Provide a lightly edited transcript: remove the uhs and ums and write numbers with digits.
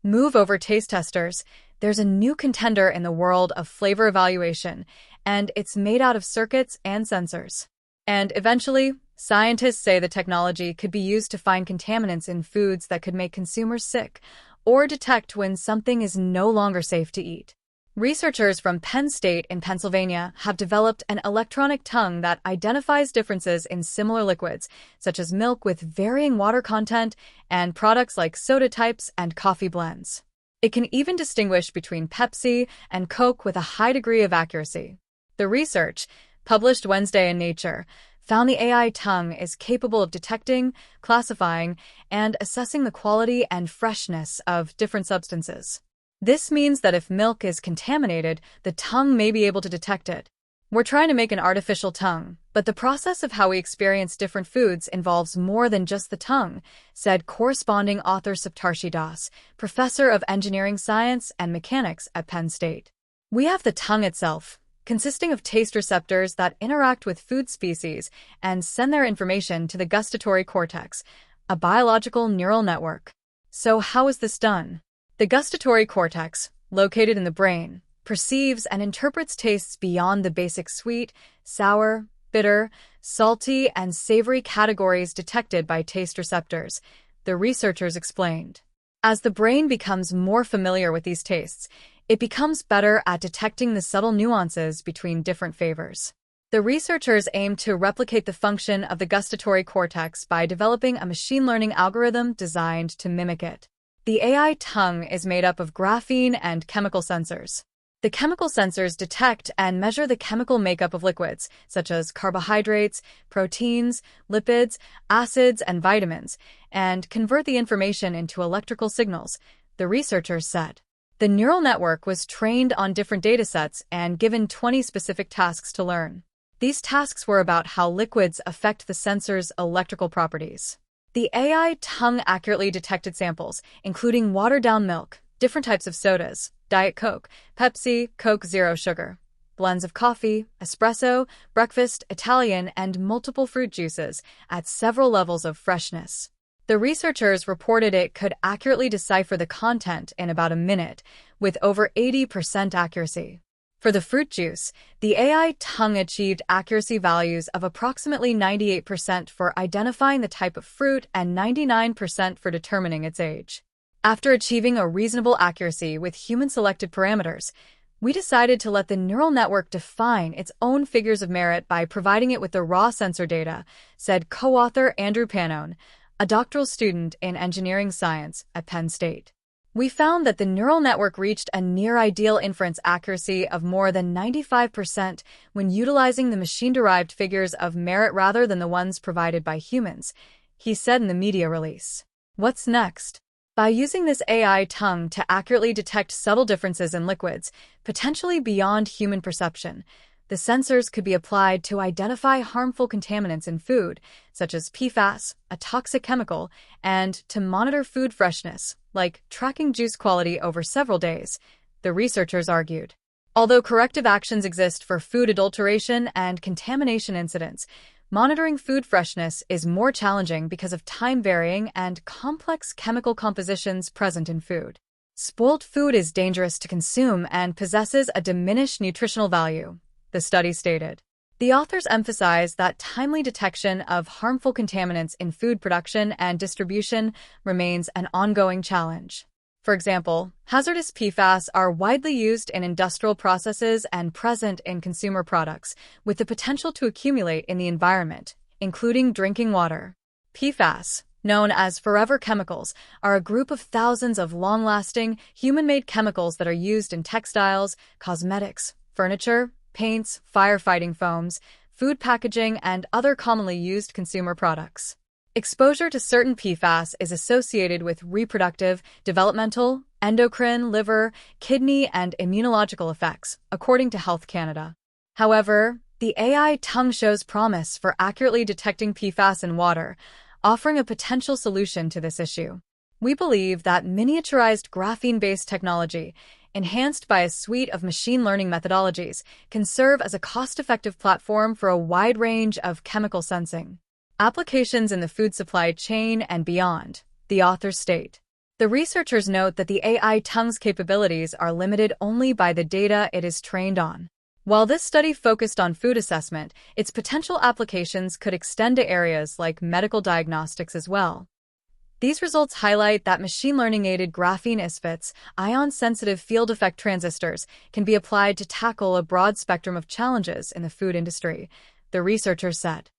Move over taste testers. There's a new contender in the world of flavor evaluation, and it's made out of circuits and sensors. And eventually, scientists say the technology could be used to find contaminants in foods that could make consumers sick, or detect when something is no longer safe to eat. Researchers from Penn State in Pennsylvania have developed an electronic tongue that identifies differences in similar liquids, such as milk with varying water content and products like soda types and coffee blends. It can even distinguish between Pepsi and Coke with a high degree of accuracy. The research, published Wednesday in Nature, found the AI tongue is capable of detecting, classifying, and assessing the quality and freshness of different substances. This means that if milk is contaminated, the tongue may be able to detect it. We're trying to make an artificial tongue, but the process of how we experience different foods involves more than just the tongue, said corresponding author Saptarshi Das, professor of engineering science and mechanics at Penn State. We have the tongue itself, consisting of taste receptors that interact with food species and send their information to the gustatory cortex, a biological neural network. So how is this done? The gustatory cortex, located in the brain, perceives and interprets tastes beyond the basic sweet, sour, bitter, salty, and savory categories detected by taste receptors, the researchers explained. As the brain becomes more familiar with these tastes, it becomes better at detecting the subtle nuances between different flavors. The researchers aim to replicate the function of the gustatory cortex by developing a machine learning algorithm designed to mimic it. The AI tongue is made up of graphene and chemical sensors. The chemical sensors detect and measure the chemical makeup of liquids, such as carbohydrates, proteins, lipids, acids, and vitamins, and convert the information into electrical signals, the researchers said. The neural network was trained on different datasets and given 20 specific tasks to learn. These tasks were about how liquids affect the sensor's electrical properties. The AI tongue accurately detected samples, including watered-down milk, different types of sodas, Diet Coke, Pepsi, Coke Zero Sugar, blends of coffee, espresso, breakfast, Italian, and multiple fruit juices at several levels of freshness. The researchers reported it could accurately decipher the content in about a minute, with over 80% accuracy. For the fruit juice, the AI tongue achieved accuracy values of approximately 98% for identifying the type of fruit and 99% for determining its age. After achieving a reasonable accuracy with human-selected parameters, we decided to let the neural network define its own figures of merit by providing it with the raw sensor data, said co-author Andrew Pannone, a doctoral student in engineering science at Penn State. We found that the neural network reached a near-ideal inference accuracy of more than 95% when utilizing the machine-derived figures of merit rather than the ones provided by humans, he said in the media release. What's next? By using this AI tongue to accurately detect subtle differences in liquids, potentially beyond human perception, the sensors could be applied to identify harmful contaminants in food, such as PFAS, a toxic chemical, and to monitor food freshness, like tracking juice quality over several days, the researchers argued. Although corrective actions exist for food adulteration and contamination incidents, monitoring food freshness is more challenging because of time-varying and complex chemical compositions present in food. Spoiled food is dangerous to consume and possesses a diminished nutritional value, the study stated. The authors emphasize that timely detection of harmful contaminants in food production and distribution remains an ongoing challenge. For example, hazardous PFAS are widely used in industrial processes and present in consumer products, with the potential to accumulate in the environment, including drinking water. PFAS, known as forever chemicals, are a group of thousands of long-lasting, human-made chemicals that are used in textiles, cosmetics, furniture, paints, firefighting foams, food packaging, and other commonly used consumer products. Exposure to certain PFAS is associated with reproductive, developmental, endocrine, liver, kidney, and immunological effects, according to Health Canada. However, the AI tongue shows promise for accurately detecting PFAS in water, offering a potential solution to this issue. We believe that miniaturized graphene-based technology, enhanced by a suite of machine learning methodologies, can serve as a cost-effective platform for a wide range of chemical sensing applications in the food supply chain and beyond, the authors state. The researchers note that the AI tongue's capabilities are limited only by the data it is trained on. While this study focused on food assessment, its potential applications could extend to areas like medical diagnostics as well. These results highlight that machine learning-aided graphene ISFETs, ion-sensitive field effect transistors, can be applied to tackle a broad spectrum of challenges in the food industry, the researchers said.